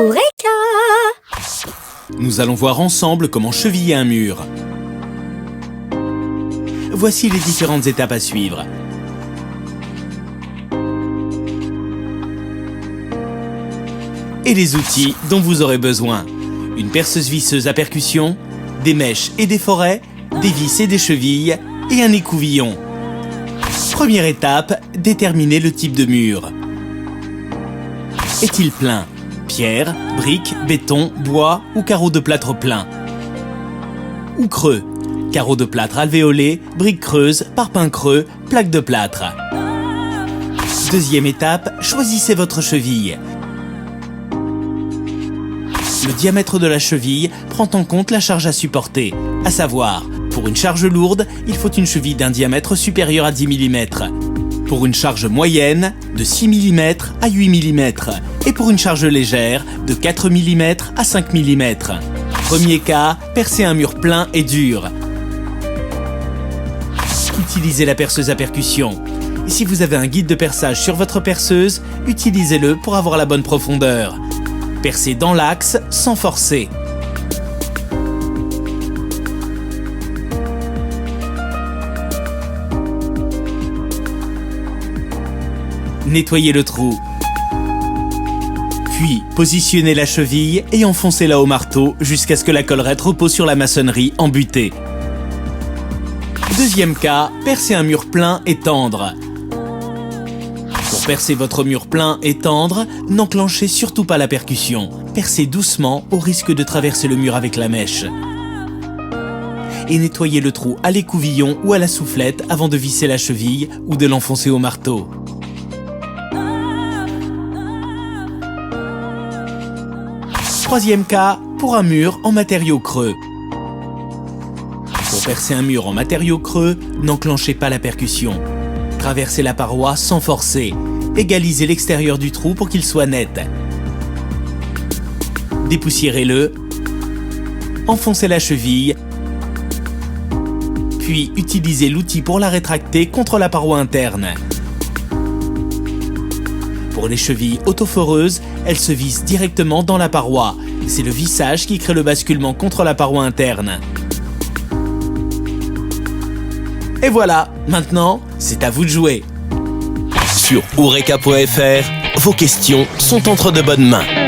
Eureka! Nous allons voir ensemble comment cheviller un mur. Voici les différentes étapes à suivre. Et les outils dont vous aurez besoin. Une perceuse visseuse à percussion, des mèches et des forêts, des vis et des chevilles et un écouvillon. Première étape, déterminer le type de mur. Est-il plein? Pierre, briques, béton, bois ou carreaux de plâtre plein? Ou creux? Carreaux de plâtre alvéolés, briques creuses, parpaings creux, plaques de plâtre. Deuxième étape, choisissez votre cheville. Le diamètre de la cheville prend en compte la charge à supporter, à savoir, pour une charge lourde, il faut une cheville d'un diamètre supérieur à 10 mm. Pour une charge moyenne, de 6 mm à 8 mm. Et pour une charge légère, de 4 mm à 5 mm. Premier cas, percer un mur plein et dur. Utilisez la perceuse à percussion. Et si vous avez un guide de perçage sur votre perceuse, utilisez-le pour avoir la bonne profondeur. Percez dans l'axe sans forcer. Nettoyez le trou. Puis, positionnez la cheville et enfoncez-la au marteau jusqu'à ce que la collerette repose sur la maçonnerie embutée. Deuxième cas, percez un mur plein et tendre. Pour percer votre mur plein et tendre, n'enclenchez surtout pas la percussion. Percez doucement au risque de traverser le mur avec la mèche. Et nettoyez le trou à l'écouvillon ou à la soufflette avant de visser la cheville ou de l'enfoncer au marteau. Troisième cas, pour un mur en matériaux creux. Pour percer un mur en matériaux creux, n'enclenchez pas la percussion. Traversez la paroi sans forcer. Égalisez l'extérieur du trou pour qu'il soit net. Dépoussiérez-le. Enfoncez la cheville. Puis utilisez l'outil pour la rétracter contre la paroi interne. Pour les chevilles autoforeuses, elles se vissent directement dans la paroi. C'est le vissage qui crée le basculement contre la paroi interne. Et voilà, maintenant, c'est à vous de jouer. Sur Eureka.fr, vos questions sont entre de bonnes mains.